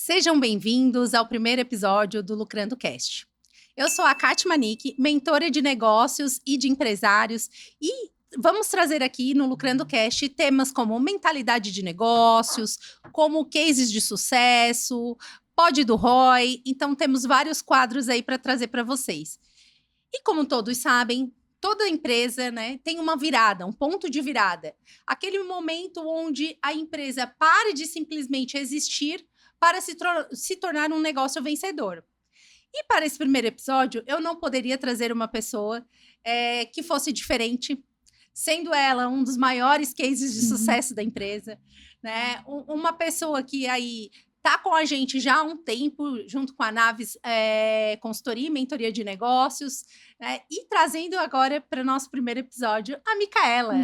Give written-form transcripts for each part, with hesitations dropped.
Sejam bem-vindos ao primeiro episódio do Lucrando Cast. Eu sou a Kati Manique, mentora de negócios e de empresários, e vamos trazer aqui no Lucrando Cast temas como mentalidade de negócios, como cases de sucesso, pod do ROI. Então temos vários quadros aí para trazer para vocês. E como todos sabem, toda empresa, né, tem uma virada, um ponto de virada. Aquele momento onde a empresa pare de simplesmente existir para se tornar um negócio vencedor. E para esse primeiro episódio, eu não poderia trazer uma pessoa que fosse diferente, sendo ela um dos maiores cases de sucesso da empresa, né? Uma pessoa que aí está com a gente já há um tempo, junto com a Naves Consultoria e Mentoria de Negócios, né? E trazendo agora para o nosso primeiro episódio a Micaela.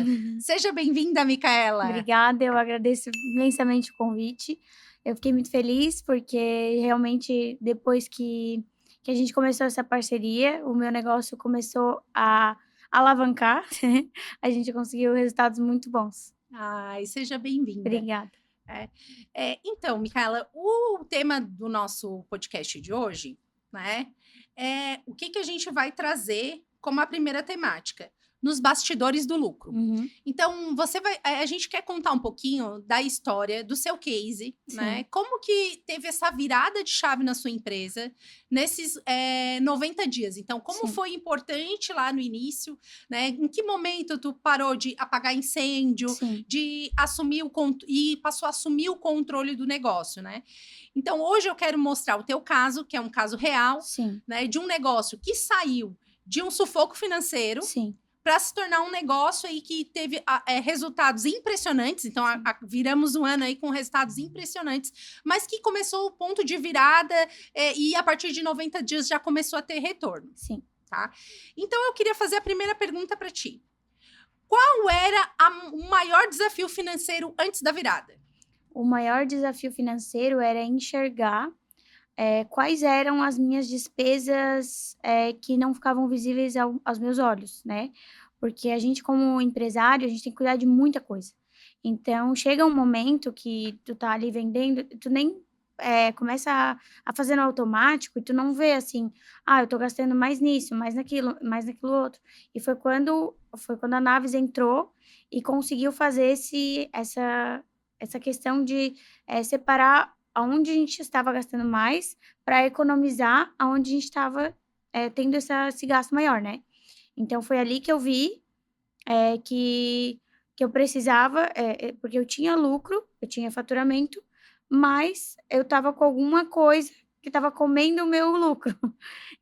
Seja bem-vinda, Micaela. Obrigada, eu agradeço imensamente o convite. Eu fiquei muito feliz porque realmente depois que a gente começou essa parceria, o meu negócio começou a alavancar. A gente conseguiu resultados muito bons. Ai, seja bem-vinda. Obrigada. Então, Micaela, o tema do nosso podcast de hoje, né, é o que a gente vai trazer como a primeira temática? Nos bastidores do lucro. Então, a gente quer contar um pouquinho da história do seu case, né? Como que teve essa virada de chave na sua empresa nesses 90 dias. Então, como foi importante lá no início, né? Em que momento tu parou de apagar incêndio, de assumir e passou a assumir o controle do negócio, né? Então, hoje eu quero mostrar o teu caso, que é um caso real, né? De um negócio que saiu de um sufoco financeiro para se tornar um negócio aí que teve resultados impressionantes. Então, viramos um ano aí com resultados impressionantes, mas que começou o ponto de virada e a partir de 90 dias já começou a ter retorno. Tá? Então, eu queria fazer a primeira pergunta para ti. Qual era o maior desafio financeiro antes da virada? O maior desafio financeiro era enxergar quais eram as minhas despesas que não ficavam visíveis aos meus olhos, né? Porque a gente, como empresário, a gente tem que cuidar de muita coisa. Então, chega um momento que tu tá ali vendendo, tu nem começa a fazer no automático e tu não vê assim, eu tô gastando mais nisso, mais naquilo outro. E foi quando a Naves entrou e conseguiu fazer essa questão de separar aonde a gente estava gastando mais para economizar aonde a gente estava tendo esse gasto maior, né? Então, foi ali que eu vi que eu precisava, porque eu tinha lucro, eu tinha faturamento, mas eu estava com alguma coisa que estava comendo o meu lucro.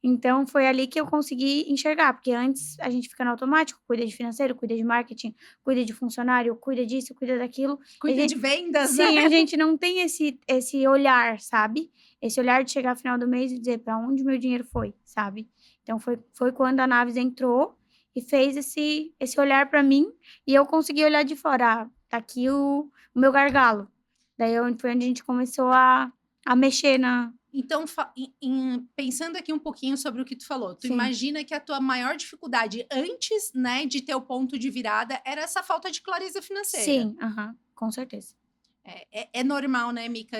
Então, foi ali que eu consegui enxergar, porque antes a gente fica no automático, cuida de financeiro, cuida de marketing, cuida de funcionário, cuida disso, cuida daquilo. Cuida de vendas, Sim, né? a gente não tem esse olhar, sabe? Esse olhar de chegar no final do mês e dizer para onde meu dinheiro foi, sabe? Então, foi quando a Naves entrou e fez esse olhar para mim, e eu consegui olhar de fora, tá aqui o meu gargalo. Daí foi onde a gente começou a mexer na... Então, pensando aqui um pouquinho sobre o que tu falou, tu imagina que a tua maior dificuldade antes, né, de ter o ponto de virada era essa falta de clareza financeira. Sim, com certeza. É normal, né, Mica?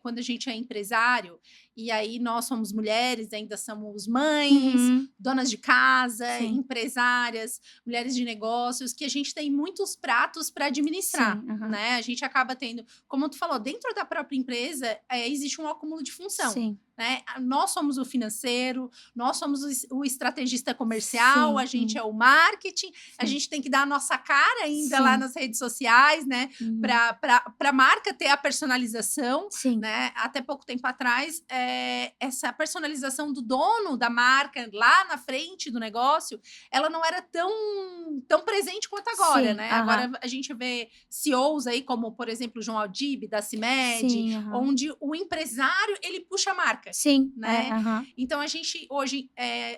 Quando a gente é empresário, e aí nós somos mulheres, ainda somos mães, donas de casa, empresárias, mulheres de negócios, que a gente tem muitos pratos para administrar, né? A gente acaba tendo, como tu falou, dentro da própria empresa, existe um acúmulo de função. Né? Nós somos o financeiro, nós somos o estrategista comercial, a gente é o marketing, a gente tem que dar a nossa cara ainda lá nas redes sociais, né? Para a marca ter a personalização, né? Até pouco tempo atrás, essa personalização do dono da marca lá na frente do negócio, ela não era tão presente quanto agora, né? Agora a gente vê CEOs aí, como, por exemplo, o João Aldib, da CIMED, onde o empresário, ele puxa a marca. Né? Então, a gente hoje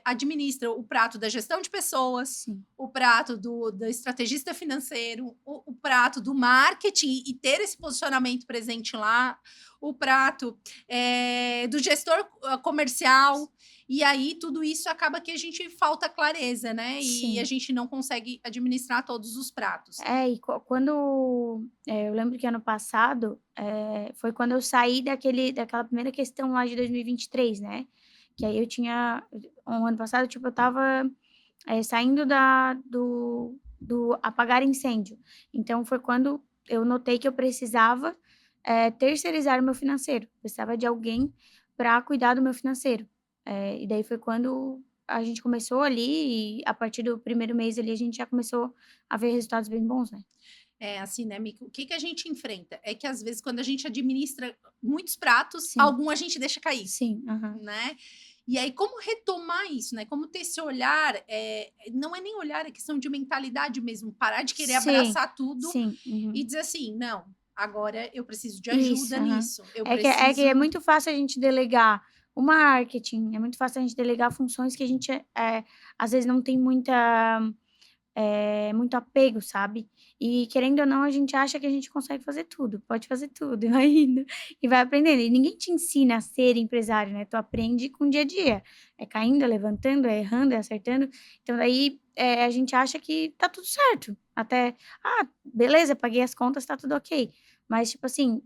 administra o prato da gestão de pessoas, o prato do estrategista financeiro, o prato do marketing e ter esse posicionamento presente lá, o prato do gestor comercial. E aí, tudo isso acaba que a gente falta clareza, né? E a Sim. gente não consegue administrar todos os pratos. É, e quando eu lembro que ano passado, foi quando eu saí daquela primeira questão lá de 2023, né, que aí eu tinha o ano passado, tipo, eu estava, saindo do apagar incêndio. Então foi quando eu notei que eu precisava, terceirizar o meu financeiro, precisava de alguém para cuidar do meu financeiro. E daí foi quando a gente começou ali e a partir do primeiro mês ali, a gente já começou a ver resultados bem bons, né. É assim, né, Mica? O que que a gente enfrenta? É que às vezes, quando a gente administra muitos pratos, Sim, algum a gente deixa cair, sim, aham. né? E aí, como retomar isso, né? Como ter esse olhar, não é nem olhar, é questão de mentalidade mesmo, parar de querer Sim, abraçar tudo sim, e uhum. dizer assim, não, agora eu preciso de Isso, ajuda aham. nisso, eu É que é preciso. muito fácil a gente delegar o marketing, é muito fácil a gente delegar funções que a gente, às vezes não tem muito apego, sabe. E querendo ou não, a gente acha que a gente consegue fazer tudo, pode fazer tudo, e vai indo, e vai aprendendo. E ninguém te ensina a ser empresário, né, tu aprende com o dia a dia, é caindo, é levantando, é errando, é acertando. Então daí, a gente acha que tá tudo certo, até: "Ah, beleza, paguei as contas, tá tudo ok". Mas, tipo assim,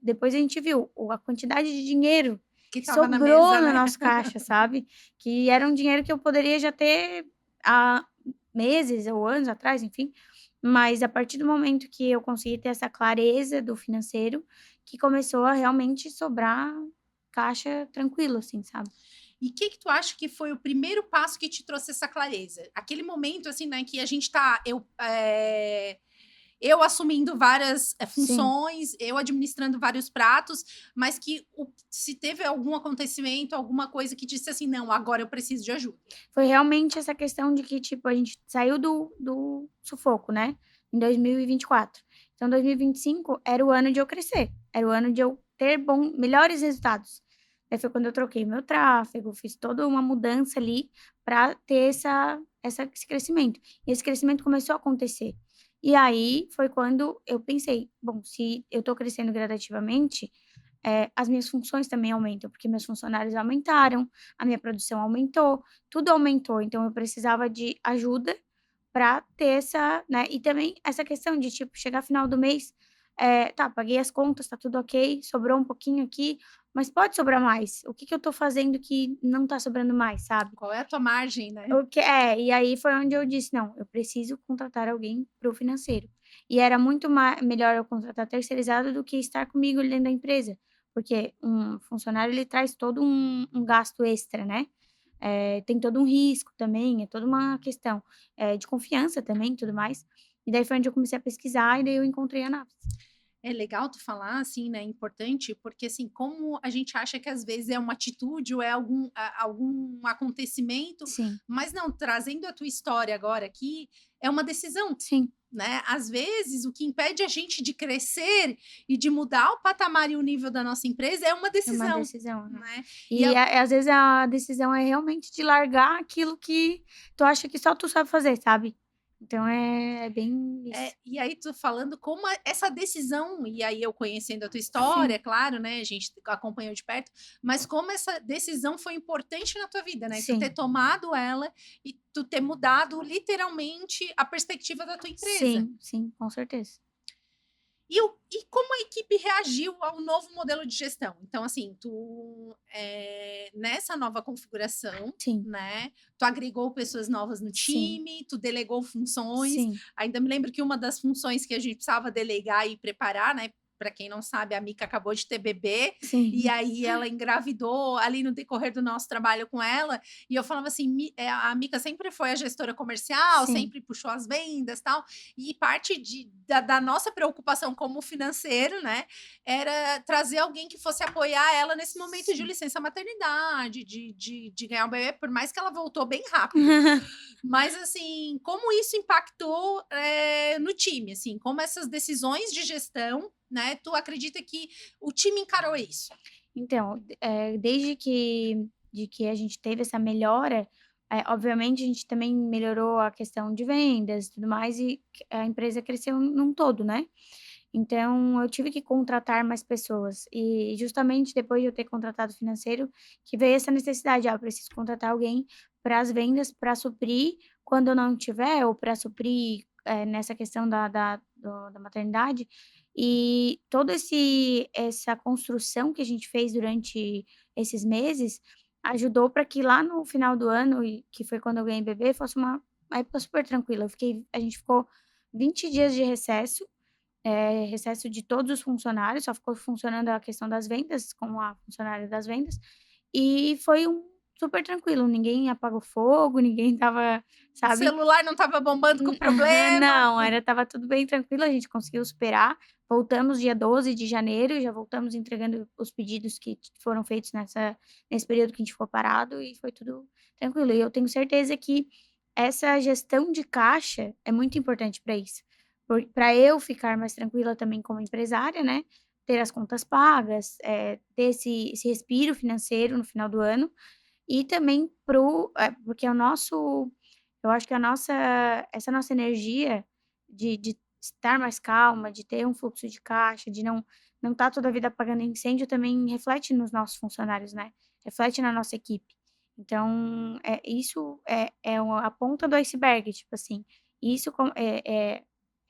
depois a gente viu a quantidade de dinheiro Que que estava na sobrou mesa, no né? nosso caixa, sabe, que era um dinheiro que eu poderia já ter há meses ou anos atrás, enfim, mas a partir do momento que eu consegui ter essa clareza do financeiro, que começou a realmente sobrar caixa tranquilo, assim, sabe. E o que que tu acha que foi o primeiro passo que te trouxe essa clareza? Aquele momento, assim, né, que a gente tá, eu assumindo várias Sim, funções, eu administrando vários pratos, mas que se teve algum acontecimento, alguma coisa que disse assim, não, agora eu preciso de ajuda. foi realmente essa questão de que, tipo, a gente saiu do sufoco, né, em 2024. Então 2025 era o ano de eu crescer, era o ano de eu ter melhores resultados. Aí foi quando eu troquei meu tráfego, fiz toda uma mudança ali para ter esse crescimento. E esse crescimento começou a acontecer. E aí foi quando eu pensei: "Bom, se eu estou crescendo gradativamente, as minhas funções também aumentam, porque meus funcionários aumentaram, a minha produção aumentou, tudo aumentou, então eu precisava de ajuda para ter essa, né, e também essa questão de, tipo, chegar final do mês, tá, paguei as contas, tá tudo ok, sobrou um pouquinho aqui, mas pode sobrar mais. O que que eu tô fazendo que não tá sobrando mais, sabe? Qual é a tua margem, né? E aí foi onde eu disse: "Não, eu preciso contratar alguém para o financeiro". E era muito melhor eu contratar terceirizado do que estar comigo ali dentro da empresa, porque um funcionário ele traz todo um gasto extra, né, tem todo um risco também, é toda uma questão, de confiança também e tudo mais. E daí foi onde eu comecei a pesquisar e daí eu encontrei a Naves. É legal tu falar, assim, né, importante, porque, assim, como a gente acha que às vezes é uma atitude ou é algum acontecimento, Sim, mas não, trazendo a tua história agora aqui, é uma decisão, sim, né? Às vezes, o que impede a gente de crescer e de mudar o patamar e o nível da nossa empresa é uma é uma decisão, decisão, aham. né? E E às vezes a decisão é realmente de largar aquilo que tu acha que só tu sabe fazer, sabe. Então é bem isso. e aí tu falando como essa decisão, e aí eu conhecendo a tua história, Sim, é claro, né, a gente acompanhou de perto, mas como essa decisão foi importante na tua vida, né, tu ter sim, tomado ela e tu ter mudado literalmente a perspectiva da tua empresa. sim, sim, com certeza. E como a equipe reagiu ao novo modelo de gestão? Então, assim, nessa nova configuração, Sim, né? Tu agregou pessoas novas no sim, time, tu delegou funções. sim, Ainda me lembro que uma das funções que a gente precisava delegar e preparar, né? Para quem não sabe, a Mica acabou de ter bebê, e sim, aí ela engravidou ali no decorrer do nosso trabalho com ela. E eu falava assim: a Mica sempre foi a gestora comercial, sim, sempre puxou as vendas tal. E parte da nossa preocupação como financeiro, né, era trazer alguém que fosse apoiar ela nesse momento de sim. licença maternidade, de ganhar um bebê, por mais que ela voltou bem rápido. Mas, assim, como isso impactou no time? Assim, como essas decisões de gestão, né? Tu acredita que o time encarou isso? Então, desde que a gente teve essa melhora, obviamente a gente também melhorou a questão de vendas e tudo mais, e a empresa cresceu num todo, né. Então, eu tive que contratar mais pessoas. E justamente depois de eu ter contratado o financeiro, que veio essa necessidade: "Ah, eu preciso contratar alguém para as vendas, para suprir quando eu não tiver, ou para suprir, nessa questão da maternidade". E todo esse essa construção que a gente fez durante esses meses, ajudou para que lá no final do ano, e que foi quando eu ganhei bebê, fosse uma época super tranquila. A gente ficou 20 dias de recesso, recesso de todos os funcionários, só ficou funcionando a questão das vendas, com a funcionária das vendas, e foi super tranquilo, ninguém apagou fogo, ninguém estava, O sabe. celular não estava bombando com problema. Não, estava tudo bem tranquilo, a gente conseguiu superar. Voltamos dia 12 de janeiro, já voltamos entregando os pedidos que foram feitos nesse período que a gente ficou parado, e foi tudo tranquilo. E eu tenho certeza que essa gestão de caixa é muito importante para isso, para eu ficar mais tranquila também como empresária, né, ter as contas pagas, ter esse respiro financeiro no final do ano, e também porque eu acho que essa nossa energia de estar mais calma, de ter um fluxo de caixa, de não estar toda a vida apagando incêndio, também reflete nos nossos funcionários, né, reflete na nossa equipe. Então, isso a ponta do iceberg, tipo assim, isso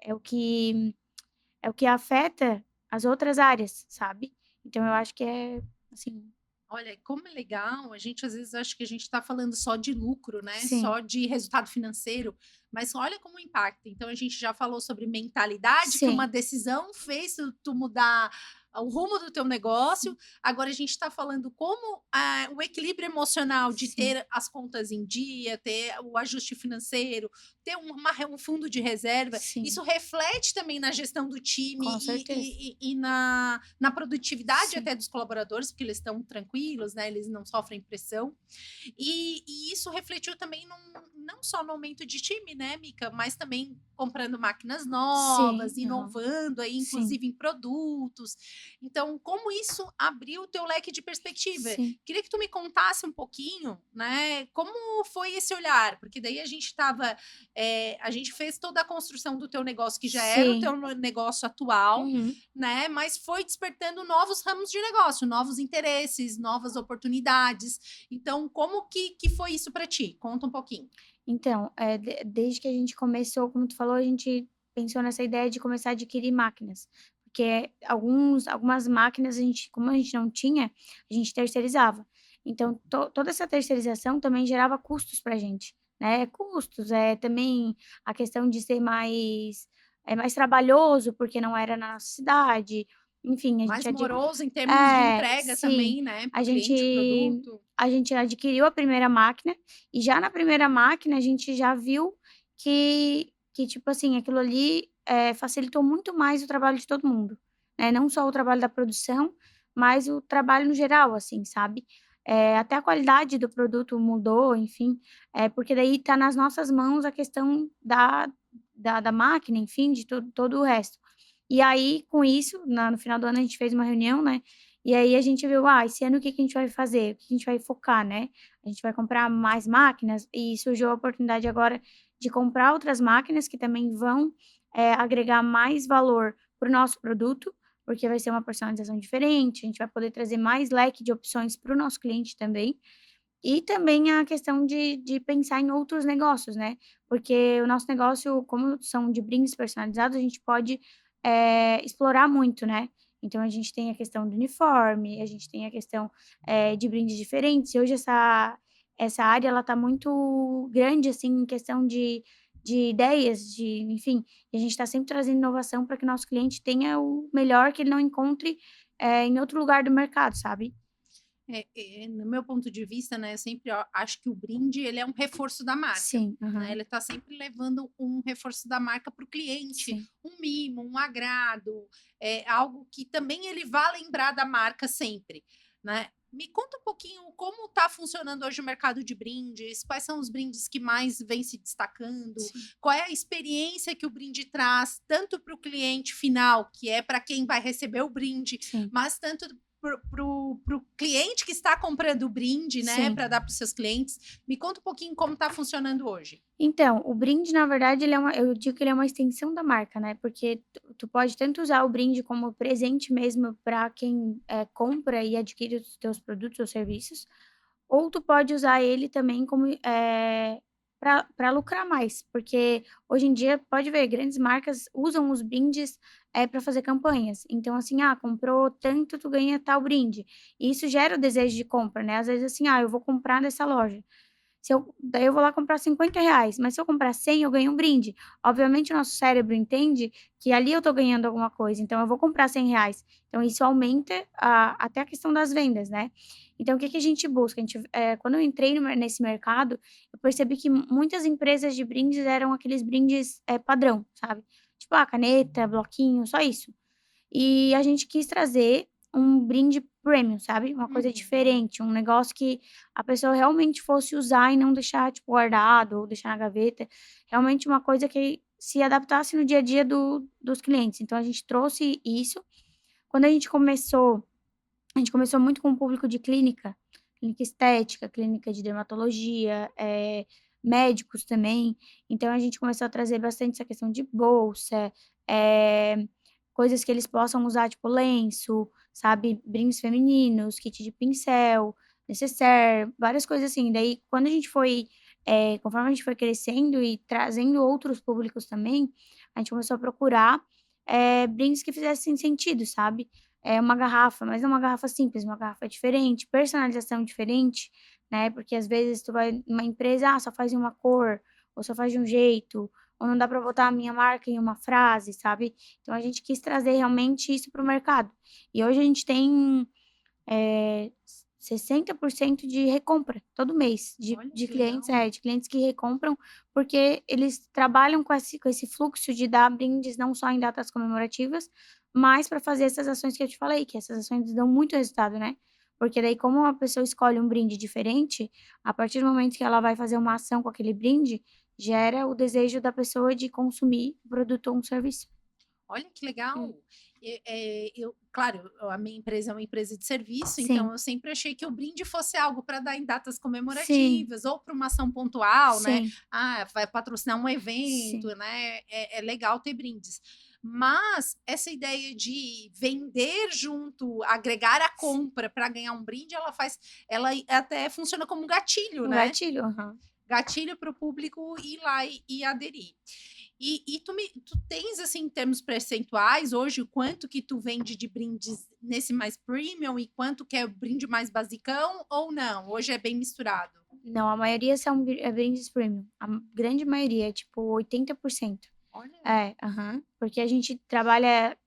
é o que é o que afeta as outras áreas, sabe. Então eu acho que assim. Olha, como é legal, a gente às vezes acha que a gente está falando só de lucro, né? Sim, Só de resultado financeiro, mas olha como impacta. Então a gente já falou sobre mentalidade, que uma sim, decisão fez tu mudar o rumo do teu negócio. sim, Agora a gente está falando como o equilíbrio emocional de sim, ter as contas em dia, ter o ajuste financeiro, ter um fundo de reserva. sim, Isso reflete também na gestão do time com certeza. e na produtividade Sim, até dos colaboradores, porque eles estão tranquilos, né? Eles não sofrem pressão. E isso refletiu também não só no aumento de time, né, Mica, mas também comprando máquinas sim, novas, aham, inovando aí, sim, inclusive em produtos. Então, como isso abriu o teu leque de perspectiva? sim, Queria que tu me contasse um pouquinho, né, como foi esse olhar, porque daí a gente fez toda a construção do teu negócio, que já era o sim, teu negócio atual, uhum. né? Mas foi despertando novos ramos de negócio, novos interesses, novas oportunidades. Então, como que foi isso para ti? Conta um pouquinho. Então, desde que a gente começou, como tu falou, a gente pensou nessa ideia de começar a adquirir máquinas, porque algumas máquinas como a gente não tinha, a gente terceirizava. Então toda essa terceirização também gerava custos pra gente, né, custos, também a questão de ser mais trabalhoso, porque não era na nossa cidade, enfim, a gente Mais moroso em termos de entrega sim, também, né, para a o cliente, o gente produto. a gente adquiriu a primeira máquina, e já na primeira máquina a gente já viu que tipo assim, aquilo ali, facilitou muito mais o trabalho de todo mundo, né, não só o trabalho da produção, mas o trabalho no geral, assim, sabe. Até a qualidade do produto mudou, enfim, porque daí tá nas nossas mãos a questão da máquina, enfim, de todo o resto. E aí, com isso, no final do ano a gente fez uma reunião, né, e aí a gente viu: "Ah, esse ano o que que a gente vai fazer? O que que a gente vai focar, né? A gente vai comprar mais máquinas", e surgiu a oportunidade agora de comprar outras máquinas que também vão, agregar mais valor para o nosso produto, porque vai ser uma personalização diferente, a gente vai poder trazer mais leque de opções para o nosso cliente também. E também a questão de pensar em outros negócios, né, porque o nosso negócio, como são de brindes personalizados, a gente pode, explorar muito, né. Então a gente tem a questão do uniforme, a gente tem a questão, de brindes diferentes, e hoje essa área ela tá muito grande, assim, em questão de ideias, enfim, e a gente está sempre trazendo inovação para que o nosso cliente tenha o melhor que ele não encontre, em outro lugar do mercado, sabe. No meu ponto de vista, né, eu sempre acho que o brinde ele é um reforço da marca, Sim, né? aham, Ele está sempre levando um reforço da marca para o cliente, sim. um mimo, um agrado, algo que também ele vá lembrar da marca sempre, né? Me conta um pouquinho como está funcionando hoje o mercado de brindes, quais são os brindes que mais vêm se destacando, Sim, qual é a experiência que o brinde traz, tanto para o cliente final, que é para quem vai receber o brinde, sim. mas tanto pro cliente que está comprando o brinde, né, Sim. para dar para os seus clientes. Me conta um pouquinho como está funcionando hoje. Então, o brinde, na verdade, ele é uma eu digo que ele é uma extensão da marca, né, porque tu pode tanto usar o brinde como presente mesmo para quem, compra e adquire os teus produtos ou serviços, ou tu pode usar ele também como, pra lucrar mais, porque hoje em dia pode ver, grandes marcas usam os brindes, para fazer campanhas. Então assim: "Ah, comprou tanto, tu ganha tal brinde". E isso gera o desejo de compra, né, às vezes assim: "Ah, eu vou comprar nessa loja". Se eu daí eu vou lá comprar R$ 50, mas se eu comprar 100 eu ganho um brinde. Obviamente o nosso cérebro entende que ali eu tô ganhando alguma coisa, então eu vou comprar R$ 100. Então isso aumenta até a questão das vendas, né. Então o que que a gente busca? A gente quando eu entrei nesse mercado, eu percebi que muitas empresas de brindes eram aqueles brindes, padrão, sabe. Tipo, caneta, bloquinho, só isso. E a gente quis trazer um brinde premium, sabe, uma coisa Uhum. diferente, um negócio que a pessoa realmente fosse usar e não deixar, tipo, guardado ou deixar na gaveta, realmente uma coisa que se adaptasse no dia a dia dos clientes. Então a gente trouxe isso. Quando a gente começou muito com o público de clínica estética, clínica de dermatologia, médicos também. Então a gente começou a trazer bastante essa questão de bolsa, eh, coisas que eles possam usar, tipo lenço, sabe, brindes femininos, kit de pincel, necessaire, várias coisas assim. Daí quando a gente foi, conforme a gente foi crescendo e trazendo outros públicos também, a gente começou a procurar, brindes que fizessem sentido, sabe. É uma garrafa, mas não uma garrafa simples, uma garrafa diferente, personalização diferente, né, porque às vezes tu vai numa empresa, só faz em uma cor, ou só faz de um jeito, ou não dá para botar a minha marca em uma frase, sabe. Então a gente quis trazer realmente isso para o mercado. E hoje a gente tem, 60% de recompra todo mês, Olha de que legal. de clientes que recompram, porque eles trabalham com esse fluxo de dar brindes não só em datas comemorativas, mas para fazer essas ações que eu te falei, que essas ações dão muito resultado, né. Porque daí como a pessoa escolhe um brinde diferente, a partir do momento que ela vai fazer uma ação com aquele brinde, gera o desejo da pessoa de consumir o produto ou um serviço. Olha que legal. Hum. Eu, claro, a minha empresa é uma empresa de serviço, então Sim, eu sempre achei que o brinde fosse algo para dar em datas sim, comemorativas ou para uma ação pontual, né? sim, Vai patrocinar um evento, sim. né? É legal ter brindes. Mas essa ideia de vender junto, agregar a compra para ganhar um brinde, ela até funciona como um gatilho, Um né? gatilho, aham. Gatilho para o público ir lá e aderir. E tu tens, assim, em termos percentuais, hoje, o quanto que tu vende de brindes nesse mais premium e quanto que é o brinde mais basicão ou não? Hoje é bem misturado? Não, a maioria são brindes premium, grande maioria, tipo 80%. Olha. É, aham. Porque a gente trabalha,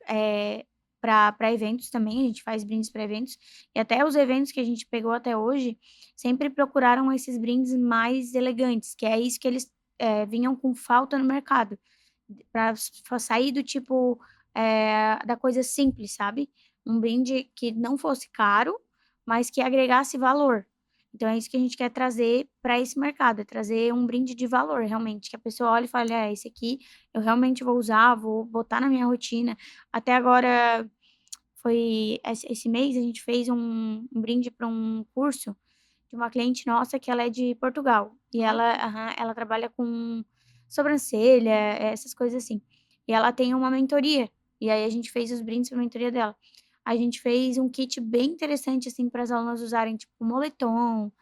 pra eventos também, a gente faz brindes para eventos, e até os eventos que a gente pegou até hoje, sempre procuraram esses brindes mais elegantes, que é isso que eles, vinham com falta no mercado, pra sair do tipo, da coisa simples, sabe. Um brinde que não fosse caro, mas que agregasse valor. Então é isso que a gente quer trazer para esse mercado, é trazer um brinde de valor realmente, que a pessoa olhe e fale: "É, esse aqui eu realmente vou usar, vou botar na minha rotina". Até agora foi esse mês a gente fez um brinde para um curso de uma cliente nossa que ela é de Portugal, e ela Olha. aham, ela trabalha com sobrancelha, essas coisas assim. E ela tem uma mentoria, e aí a gente fez os brindes pra mentoria dela. A gente fez um kit bem interessante, assim, para as alunas usarem, tipo moletom,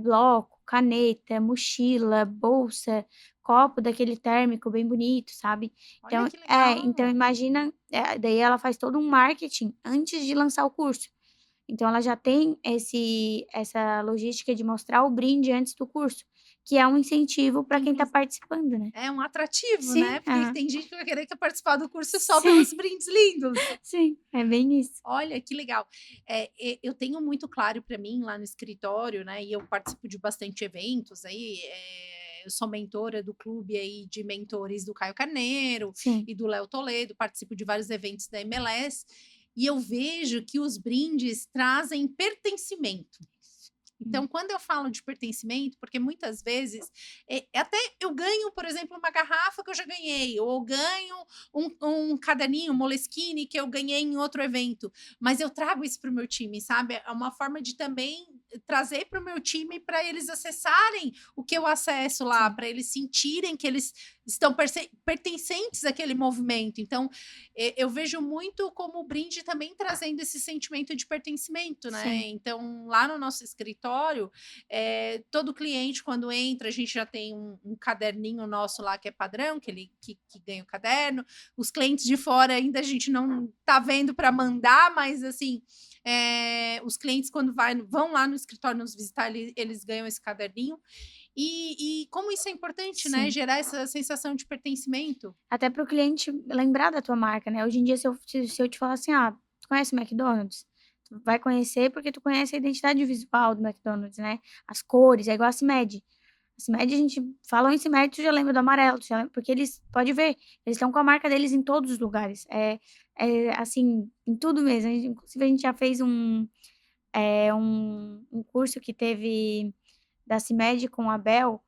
bloco, caneta, mochila, bolsa, copo daquele térmico bem bonito, sabe. Olha Então que legal. então imagina, daí ela faz todo um marketing antes de lançar o curso. Então ela já tem essa logística de mostrar o brinde antes do curso, que é um incentivo para quem está Inclusi participando, né. É um atrativo, Sim, né, porque aham. tem gente que vai querer participar do curso só Sim, pelos brindes lindos. sim, é bem isso. Olha, que legal. Eu tenho muito claro para mim lá no escritório, né, e eu participo de bastante eventos aí, eu sou mentora do clube aí de mentores do Caio Carneiro Sim, e do Léo Toledo, participo de vários eventos da MLS, e eu vejo que os brindes trazem pertencimento. Então, quando eu falo de pertencimento, porque muitas vezes, até eu ganho, por exemplo, uma garrafa que eu já ganhei, ou eu ganho um caderninho, um Moleskine, que eu ganhei em outro evento, mas eu trago isso para o meu time, sabe? É uma forma de também trazer para o meu time para eles acessarem o que eu acesso lá, Sim, para eles sentirem que eles estão pertencentes àquele movimento. Então, eu vejo muito como o brinde também trazendo esse sentimento de pertencimento, né? sim. Então, lá no nosso escritório, todo cliente, quando entra, a gente já tem um caderninho nosso lá que é padrão, que ganha o caderno. Os clientes de fora ainda a gente não tá vendo para mandar, mas assim, os clientes, quando vão lá no escritório nos visitar, eles ganham esse caderninho. E como isso é importante, né? Sim. Gerar essa sensação de pertencimento. Até para o cliente lembrar da tua marca, né. Hoje em dia, se eu te falar assim: "Ah, tu conhece o McDonald's?", tu vai conhecer porque tu conhece a identidade visual do McDonald's, né, as cores, é igual a CIMED. A CIMED, a gente falou em CIMED, tu já lembra do amarelo, tu já lembra porque eles pode ver, eles estão com a marca deles em todos os lugares. Assim, em tudo mesmo. A gente já fez um curso que teve da CIMED com a Bel,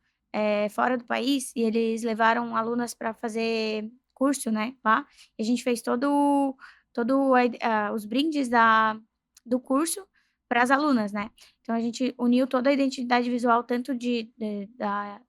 fora do país, e eles levaram alunas para fazer curso, né, lá, e a gente fez todo os brindes do curso para as alunas, né. Então a gente uniu toda a identidade visual tanto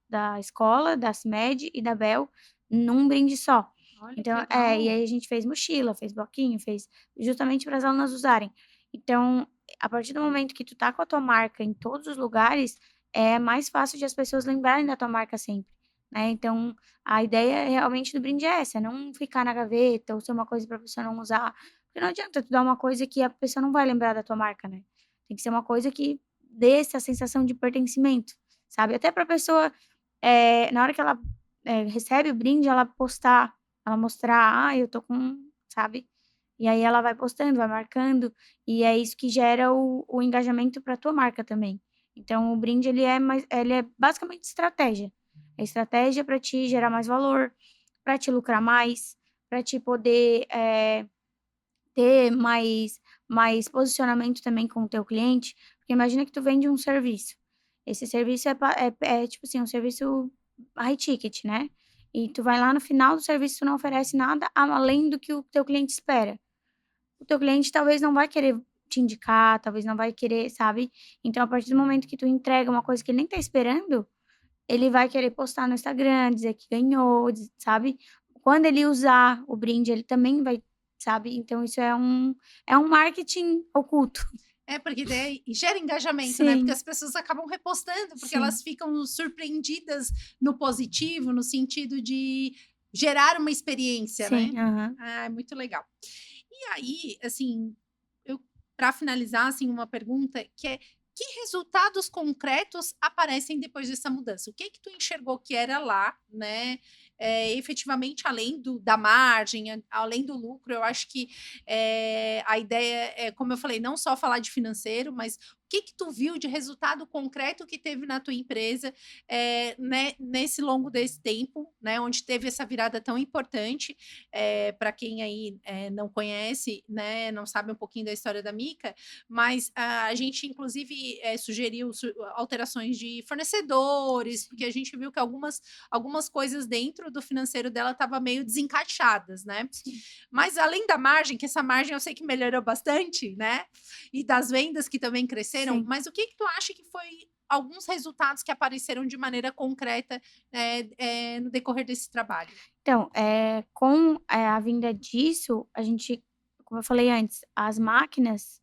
da escola, da CIMED e da Bel, num brinde só. Olha que Então e legal. aí a gente fez mochila, fez bloquinho, fez justamente para as alunas usarem. Então, a partir do momento que tu tá com a tua marca em todos os lugares, é mais fácil de as pessoas lembrarem da tua marca sempre, né. Então, a ideia realmente do brinde é essa, é não ficar na gaveta ou ser uma coisa pra pessoa não usar, porque não adianta tu dar uma coisa que a pessoa não vai lembrar da tua marca, né. Tem que ser uma coisa que dê essa sensação de pertencimento, sabe. Até pra pessoa, na hora que ela, recebe o brinde, ela postar, ela mostrar: "Ah, eu tô com", sabe. E aí ela vai postando, vai marcando, e é isso que gera o engajamento pra tua marca também. Então o brinde ele é basicamente estratégia. É estratégia para te gerar mais valor, para te lucrar mais, para te poder, ter mais posicionamento também com o teu cliente, porque imagina que tu vende um serviço, esse serviço é tipo assim, um serviço high ticket, né, e tu vai lá no final do serviço, tu não oferece nada além do que o teu cliente espera. O teu cliente talvez não vai querer te indicar, talvez não vai querer, sabe. Então a partir do momento que tu entrega uma coisa que ele nem tá esperando, ele vai querer postar no Instagram, dizer que ganhou, sabe. Quando ele usar o brinde, ele também vai, sabe. Então isso é um marketing oculto. É, porque daí gera engajamento, né, porque Sim, as pessoas acabam repostando, porque sim, elas ficam surpreendidas no positivo, no sentido de gerar uma experiência, né. sim, aham. Ah, é muito legal. E aí, assim, eu para finalizar, assim, uma pergunta que é: que resultados concretos aparecem depois dessa mudança? O que que tu enxergou que era lá, né, efetivamente além da margem, além do lucro, eu acho que, a ideia é, como eu falei, não só falar de financeiro, mas o que que tu viu de resultado concreto que teve na tua empresa, né, nesse longo desse tempo, né, onde teve essa virada tão importante, para quem aí, não conhece, né, não sabe um pouquinho da história da Mica, mas a gente inclusive, sugeriu alterações de fornecedores, Sim, porque a gente viu que algumas coisas dentro do financeiro dela estava meio desencaixadas, né. sim, Mas além da margem, que essa margem eu sei que melhorou bastante, né, e das vendas que também cresceram, sim. mas o que que tu acha que foi alguns resultados que apareceram de maneira concreta, no decorrer desse trabalho? Então, com, a vinda disso, a gente, como eu falei antes, as máquinas,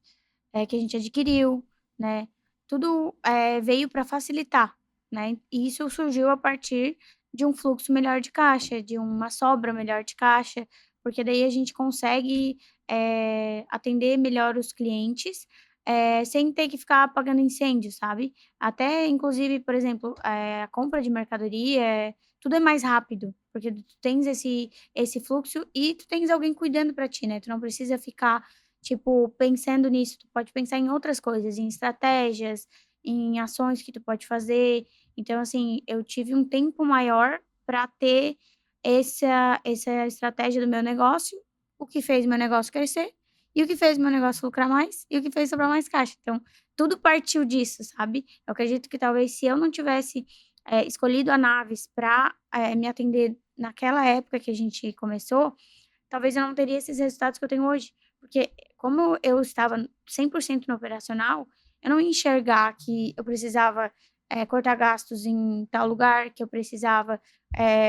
que a gente adquiriu, né, tudo, veio para facilitar, né, e isso surgiu a partir de um fluxo melhor de caixa, de uma sobra melhor de caixa, porque daí a gente consegue, atender melhor os clientes, sem ter que ficar apagando incêndio, sabe. Até inclusive, por exemplo, a compra de mercadoria, tudo é mais rápido, porque tu tens esse fluxo e tu tens alguém cuidando para ti, né, tu não precisa ficar, tipo, pensando nisso, tu pode pensar em outras coisas, em estratégias, em ações que tu pode fazer. Então, assim, eu tive um tempo maior para ter essa estratégia do meu negócio, o que fez meu negócio crescer, e o que fez meu negócio lucrar mais, e o que fez sobrar mais caixa. Então, tudo partiu disso, sabe. Eu acredito que talvez se eu não tivesse, escolhido a Naves para me atender naquela época que a gente começou, talvez eu não teria esses resultados que eu tenho hoje. Porque como eu estava 100% no operacional, eu não ia enxergar que eu precisava, cortar gastos em tal lugar, que eu precisava,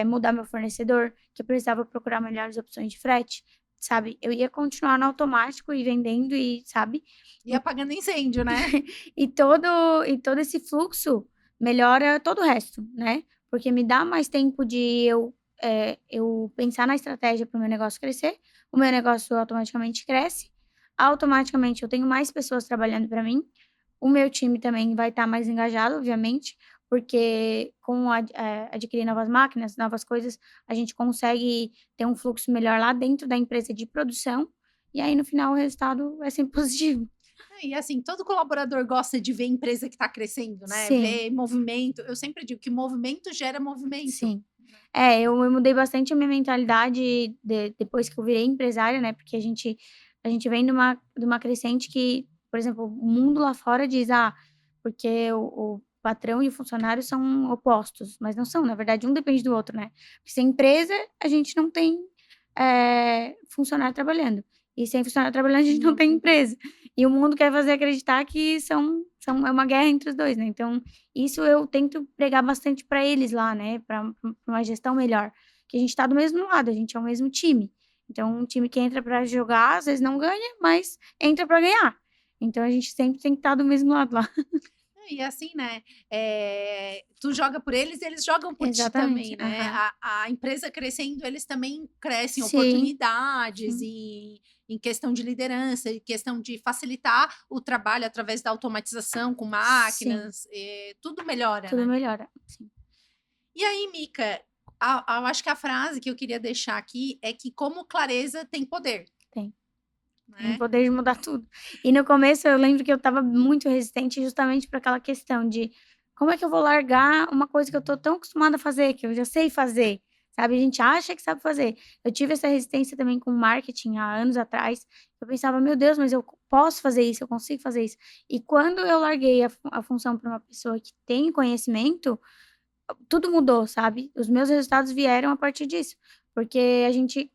mudar meu fornecedor, que eu precisava procurar melhores opções de frete, sabe. Eu ia continuar no automático e vendendo e sabe. E apagando incêndio, né? E todo esse fluxo melhora todo o resto, né, porque me dá mais tempo de eu pensar na estratégia para o meu negócio crescer, o meu negócio automaticamente cresce, automaticamente eu tenho mais pessoas trabalhando para mim, o meu time também vai estar mais engajado, obviamente, porque com adquirir novas máquinas, novas coisas, a gente consegue ter um fluxo melhor lá dentro da empresa de produção, e aí no final o resultado é sempre positivo. E assim, todo colaborador gosta de ver empresa que está crescendo, né? Sim. Ver movimento. Eu sempre digo que movimento gera movimento. Sim. É, eu mudei bastante a minha mentalidade depois que eu virei empresária, né, porque a gente vem de uma crescente que, por exemplo, o mundo lá fora diz: "Ah, porque o patrão e o funcionário são opostos", mas não são, na verdade um depende do outro, né. Porque sem empresa, a gente não tem, funcionário trabalhando, e sem funcionário trabalhando, a gente não Não tem tem empresa. empresa. E o mundo quer fazer acreditar que é uma guerra entre os 2, né, então isso eu tento pregar bastante para eles lá, né, pra uma gestão melhor, que a gente tá do mesmo lado, a gente é o mesmo time. Então um time que entra para jogar, às vezes não ganha, mas entra para ganhar. Então a gente sempre tem que estar do mesmo lado lá. E assim, né, tu joga por eles, eles jogam por ti Exatamente. também, né. Aham. A empresa crescendo, eles também crescem Sim, oportunidades sim. em questão de liderança, em questão de facilitar o trabalho através da automatização com Sim, máquinas, tudo melhora, tudo né. melhora. Sim, E aí, Mica, a eu acho que a frase que eu queria deixar aqui é que como clareza tem poder, tem. Tem o né. poder de mudar tudo. E no começo eu lembro que eu estava muito resistente justamente para aquela questão de: "Como é que eu vou largar uma coisa que eu tô tão acostumada a fazer, que eu já sei fazer?", sabe, a gente acha que sabe fazer. Eu tive essa resistência também com marketing há anos atrás, eu pensava: "Meu Deus, mas eu posso fazer isso, eu consigo fazer isso". E quando eu larguei a função para uma pessoa que tem conhecimento, tudo mudou, sabe. Os meus resultados vieram a partir disso, porque a gente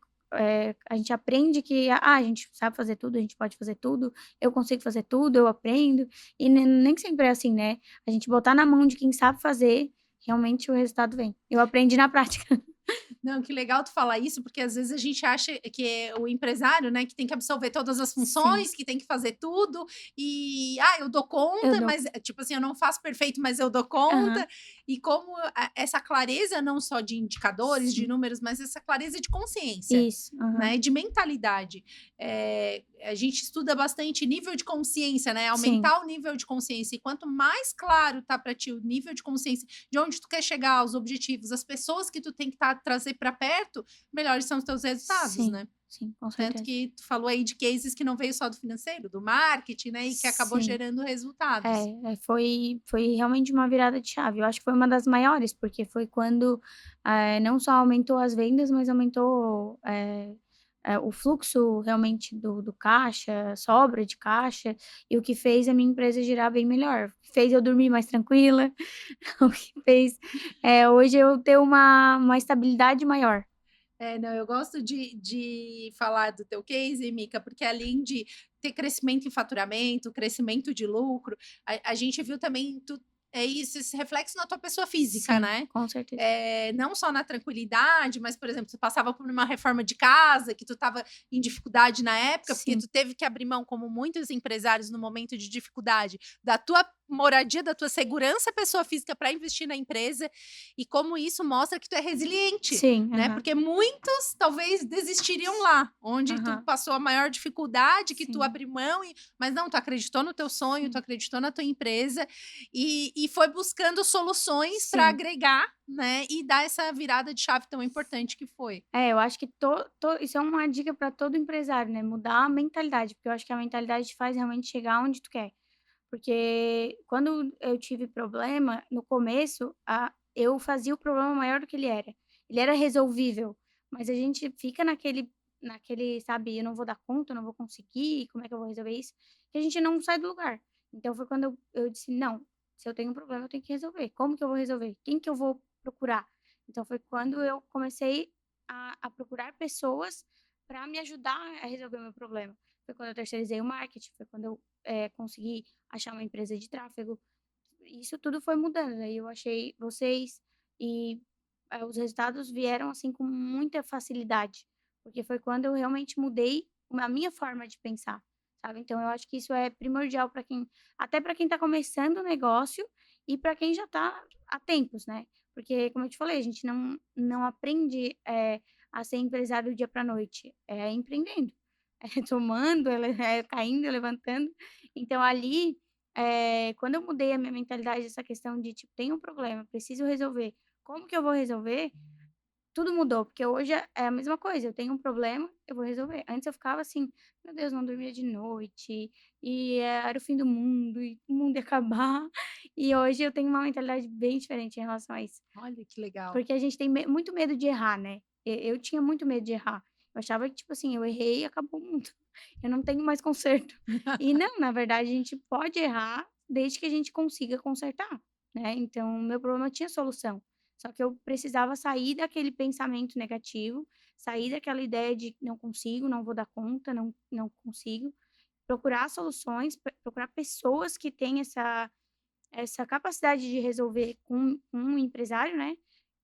aprende que, a gente sabe fazer tudo, a gente pode fazer tudo, eu consigo fazer tudo, eu aprendo, e nem sempre é assim, né. A gente botar na mão de quem sabe fazer, realmente o resultado vem. Eu aprendi na prática. Não, que legal tu falar isso, porque às vezes a gente acha que é o empresário, né, que tem que absorver todas as Sim, funções, que tem que fazer tudo, e eu dou eu conta, dou mas tipo assim, eu não faço perfeito, mas eu dou aham, conta. E como essa clareza não só de indicadores, de sim. números, mas essa clareza de consciência, Isso, aham. né, de mentalidade. A gente estuda bastante nível de consciência, né? Sim, Aumentar o nível de consciência. E quanto mais claro tá para ti o nível de consciência de onde tu quer chegar, os objetivos, as pessoas que tu tem que trazer para perto, melhores são os teus resultados, sim, né? sim, com Tanto certeza. que tu falou aí de cases que não veio só do financeiro, do marketing, né? E que acabou Sim. gerando resultados. Foi realmente uma virada de chave. Eu acho que foi uma das maiores, porque foi quando, não só aumentou as vendas, mas aumentou, o fluxo realmente do caixa, sobra de caixa, e o que fez a minha empresa girar bem melhor. Fez eu dormir mais tranquila, o que fez, hoje eu ter uma estabilidade maior. Não, eu gosto de falar do teu case, Mica, porque além de ter crescimento em faturamento, crescimento de lucro, a gente viu também isso, esse reflexo na tua pessoa física, Sim, né? com certeza. Não só na tranquilidade, mas, por exemplo, tu passava por uma reforma de casa, que tu estava em dificuldade na época, porque Sim, tu teve que abrir mão, como muitos empresários no momento de dificuldade, da tua moradia, da tua segurança pessoa física para investir na empresa, e como isso mostra que tu é resiliente, sim, né? aham, Porque muitos talvez desistiriam lá, onde tu aham, passou a maior dificuldade, que tu sim, abriu mão, mas não, tu acreditou no teu sonho, tu sim, acreditou na tua empresa e foi buscando soluções para sim. agregar, né, e dar essa virada de chave tão importante que foi. É, eu acho que isso é uma dica para todo empresário, né, mudar a mentalidade, porque eu acho que a mentalidade te faz realmente chegar onde tu quer. Porque quando eu tive problema, no começo, eu fazia o problema maior do que ele era. Ele era resolvível, mas a gente fica naquele, sabe, eu não vou dar conta, eu não vou conseguir, como é que eu vou resolver isso? Que a gente não sai do lugar. Então foi quando eu disse: "Não, se eu tenho um problema, eu tenho que resolver. Como que eu vou resolver? Quem que eu vou procurar?". Então foi quando eu comecei a procurar pessoas para me ajudar a resolver o meu problema. Foi quando eu terceirizei o marketing, foi quando eu, consegui achar uma empresa de tráfego. Isso tudo foi mudando, aí eu achei vocês e, os resultados vieram, assim, com muita facilidade, porque foi quando eu realmente mudei a minha forma de pensar, sabe. Então eu acho que isso é primordial para quem até para quem está começando o negócio e para quem já está há tempos, né. Porque, como eu te falei, a gente não aprende, a ser empresário do dia para noite, é empreendendo, é tomando, é caindo, levantando. Então ali quando eu mudei a minha mentalidade, essa questão de, tipo, tem um problema, preciso resolver, como que eu vou resolver? Tudo mudou, porque hoje é a mesma coisa, eu tenho um problema, eu vou resolver. Antes eu ficava assim: "Meu Deus, não dormia de noite, e era o fim do mundo, e o mundo ia acabar". E hoje eu tenho uma mentalidade bem diferente em relação a isso. Olha que legal. Porque a gente tem muito medo de errar, né. Eu tinha muito medo de errar. Eu achava que, tipo assim, eu errei e acabou o mundo. Eu não tenho mais conserto. E não, na verdade a gente pode errar, desde que a gente consiga consertar, né. Então o meu problema tinha solução, só que eu precisava sair daquele pensamento negativo, sair daquela ideia de: "Não consigo, não vou dar conta, não consigo", procurar soluções, procurar pessoas que têm essa capacidade de resolver com um empresário, né,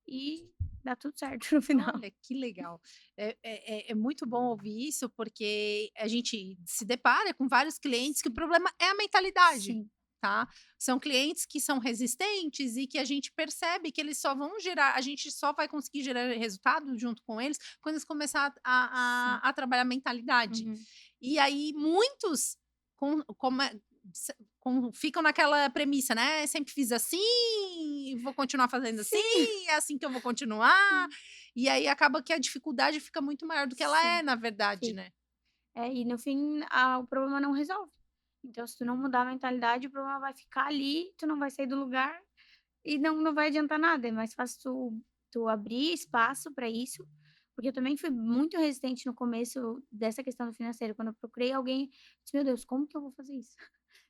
e dá tudo certo no final. Olha, que legal. É muito bom ouvir isso, porque a gente se depara com vários clientes que o Sim, problema é a mentalidade, sim, tá. São clientes que são resistentes e que a gente percebe que eles só vão gerar a gente só vai conseguir gerar resultado junto com eles quando eles começar sim. a trabalhar a mentalidade. Uhum. E aí muitos com come se ficam naquela premissa, né: "Sempre fiz assim, vou continuar fazendo assim, Sim, é assim que eu vou continuar". sim, E aí acaba que a dificuldade fica muito maior do que ela é, sim, na verdade, fica. né. E no fim, o problema não resolve. Então se tu não mudar a mentalidade, o problema vai ficar ali, tu não vai sair do lugar e não vai adiantar nada. É mais fácil tu abrir espaço para isso, porque eu também fui muito resistente no começo dessa questão do financeiro. Quando eu procurei alguém, disse: "Meu Deus, como que eu vou fazer isso?"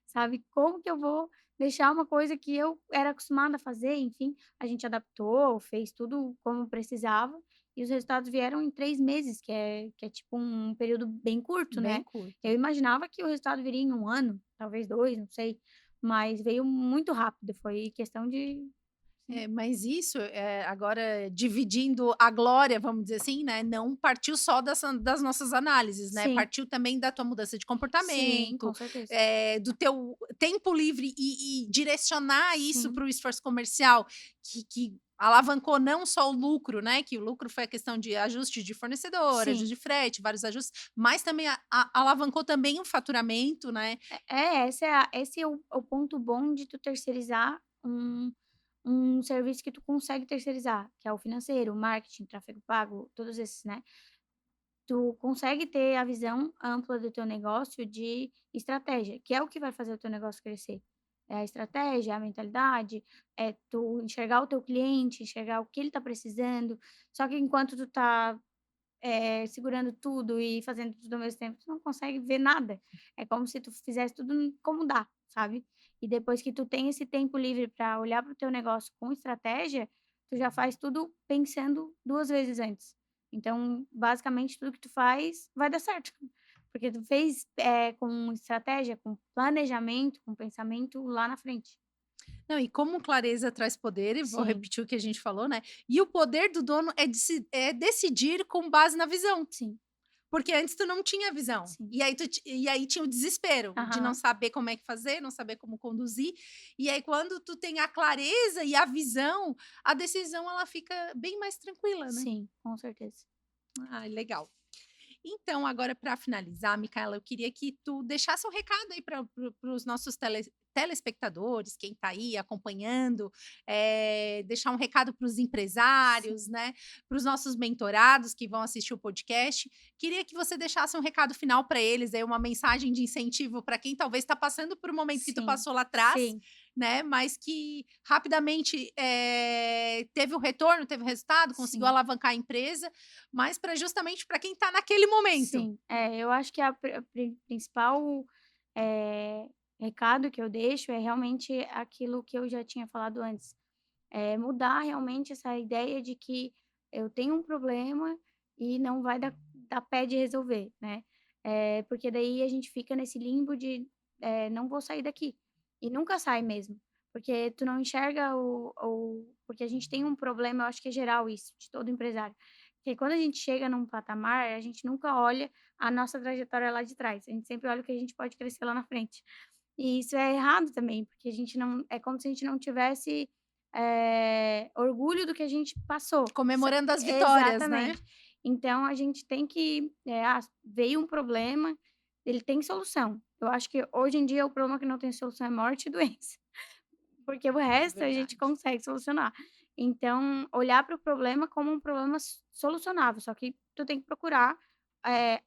Sabe, como que eu vou deixar uma coisa que eu era acostumada a fazer, enfim, a gente adaptou, fez tudo como precisava, e os resultados vieram em 3 meses, que é tipo um período bem curto, Bem né. curto. Eu imaginava que o resultado viria em 1 ano, talvez 2, não sei, mas veio muito rápido, foi questão de sim, Mas isso, agora dividindo a glória, vamos dizer assim, né, não partiu só das nossas análises, né, sim, partiu também da tua mudança de sim, comportamento, com certeza. do teu tempo livre e direcionar isso Sim, para o esforço comercial, que alavancou não só o lucro, né, que o lucro foi a questão de ajuste de fornecedor, ajuste sim. de frete, vários ajustes, mas também alavancou também o faturamento, né. Esse é o ponto bom de tu terceirizar um serviço que tu consegue terceirizar, que é o financeiro, o marketing, tráfego pago, todos esses, né. Tu consegue ter a visão ampla do teu negócio de estratégia, que é o que vai fazer o teu negócio crescer. É a estratégia, é a mentalidade, é tu enxergar o teu cliente, enxergar o que ele está precisando. Só que enquanto tu tá segurando tudo e fazendo tudo ao mesmo tempo, tu não consegue ver nada. É como se tu fizesse tudo como dá, sabe. E depois que tu tem esse tempo livre para olhar para o teu negócio com estratégia, tu já faz tudo pensando 2 vezes antes. Então, basicamente, tudo que tu faz vai dar certo, porque tu fez, com estratégia, com planejamento, com pensamento lá na frente. Não, e como clareza traz poder, e vou Sim, repetir o que a gente falou, né, e o poder do dono é decidir com base na visão, sim, porque antes tu não tinha visão, sim. e aí tinha o desespero de não Aham. saber como é que fazer, não saber como conduzir, e aí quando tu tem a clareza e a visão, a decisão ela fica bem mais tranquila, né. Sim, com certeza. Ah, legal. Então agora para finalizar, Micaela, eu queria que tu deixasse um recado aí para os nossos telespectadores, quem está aí acompanhando, deixar um recado para os empresários, né, para os nossos mentorados que vão assistir o podcast. Queria que você deixasse um recado final para eles, aí uma mensagem de incentivo para quem talvez está passando por um momento que tu Sim, passou lá atrás, sim, né, mas que rapidamente teve o retorno, teve o resultado, conseguiu sim. alavancar a empresa, mas para justamente para quem está naquele momento. Sim, eu acho que a principal, eh, recado que eu deixo é realmente aquilo que eu já tinha falado antes, mudar realmente essa ideia de que eu tenho um problema e não vai dar pé de resolver, né. Porque daí a gente fica nesse limbo de, não vou sair daqui, e nunca sai mesmo, porque tu não enxerga porque a gente tem um problema, eu acho que é geral isso, de todo empresário. Porque quando a gente chega num patamar, a gente nunca olha a nossa trajetória lá de trás, a gente sempre olha o que a gente pode crescer lá na frente. E isso é errado também, porque a gente não é como se a gente não tivesse, orgulho do que a gente passou. Comemorando as vitórias, né? Exatamente. Então a gente tem que, veio um problema, ele tem solução. Eu acho que hoje em dia o problema que não tem solução é morte e doença. Porque o resto a gente Verdade. consegue solucionar. Então, olhar para o problema como um problema solucionável, só que tu tem que procurar,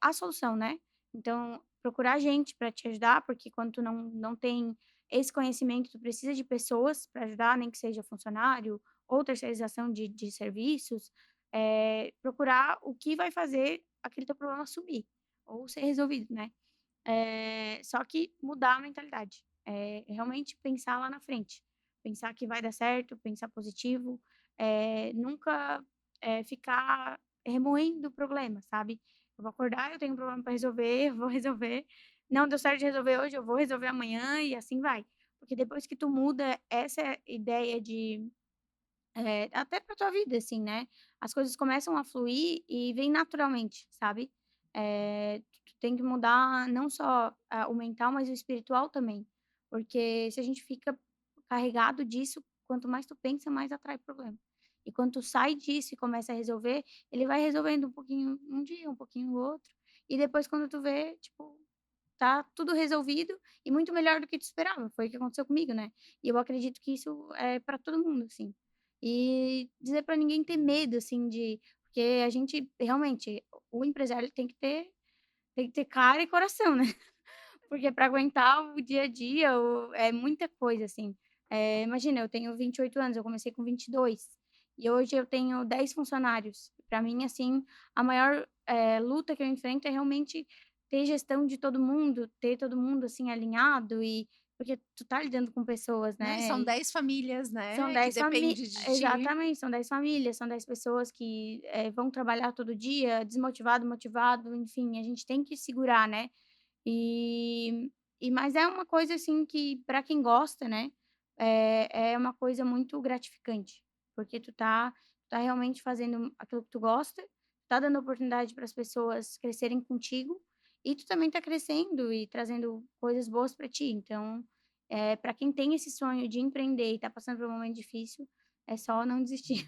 a solução, né. Então, procurar gente para te ajudar, porque quando tu não tem esse conhecimento, tu precisa de pessoas para ajudar, nem que seja funcionário ou terceirização de serviços, procurar o que vai fazer aquele teu problema sumir ou ser resolvido, né. Só que mudar a mentalidade, realmente pensar lá na frente, pensar que vai dar certo, pensar positivo, nunca, ficar remoendo o problema, sabe. Eu vou acordar, eu tenho um problema para resolver, eu vou resolver, não deu certo de resolver hoje, eu vou resolver amanhã e assim vai. Porque depois que tu muda essa ideia de, até pra tua vida, assim, né, as coisas começam a fluir e vem naturalmente, sabe. Tu tem que mudar não só, o mental, mas o espiritual também, porque se a gente fica carregado disso, quanto mais tu pensa, mais atrai problema. E quando tu sai disso e começa a resolver, ele vai resolvendo um pouquinho um dia, um pouquinho o outro, e depois quando tu vê, tipo, tá tudo resolvido e muito melhor do que tu esperava, foi o que aconteceu comigo, né. E eu acredito que isso é para todo mundo, assim. E dizer para ninguém ter medo, assim, porque a gente realmente, o empresário tem que ter cara e coração, né, porque para aguentar o dia a dia, é muita coisa, assim. Imagina, eu tenho 28 anos, eu comecei com 22 e hoje eu tenho 10 funcionários. Para mim, assim, a maior, luta que eu enfrento é realmente ter gestão de todo mundo, ter todo mundo, assim, alinhado porque tu tá lidando com pessoas, Né, né, são e 10 famílias, são né, que 10 famí depende de ti. exatamente, são 10 famílias, são 10 pessoas que, vão trabalhar todo dia, desmotivado, motivado, enfim, a gente tem que segurar, né. E mas é uma coisa, assim, que para quem gosta, né, é uma coisa muito gratificante, porque tu tá realmente fazendo aquilo que tu gosta, tá dando oportunidade para as pessoas crescerem contigo, e tu também tá crescendo e trazendo coisas boas para ti. Então, pra quem tem esse sonho de empreender e tá passando por um momento difícil, é só não desistir.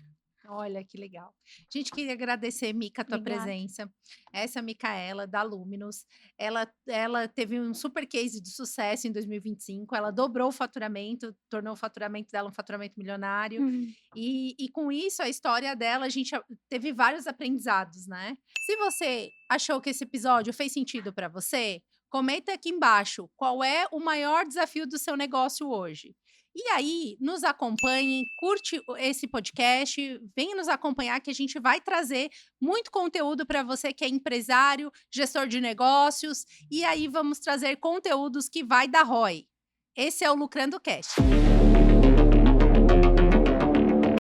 Olha, que legal. Gente, queria agradecer, Mica, a tua Obrigada. presença. Essa é a Micaela, da Luminos. Ela teve um super case de sucesso em 2025. Ela dobrou o faturamento, tornou o faturamento dela um faturamento milionário. Uhum. E com isso, a história dela, a gente teve vários aprendizados, né? Se você achou que esse episódio fez sentido para você, comenta aqui embaixo qual é o maior desafio do seu negócio hoje. E aí, nos acompanhem, curte esse podcast, venha nos acompanhar que a gente vai trazer muito conteúdo para você que é empresário, gestor de negócios, e aí vamos trazer conteúdos que vai dar ROI. Esse é o Lucrando Cast.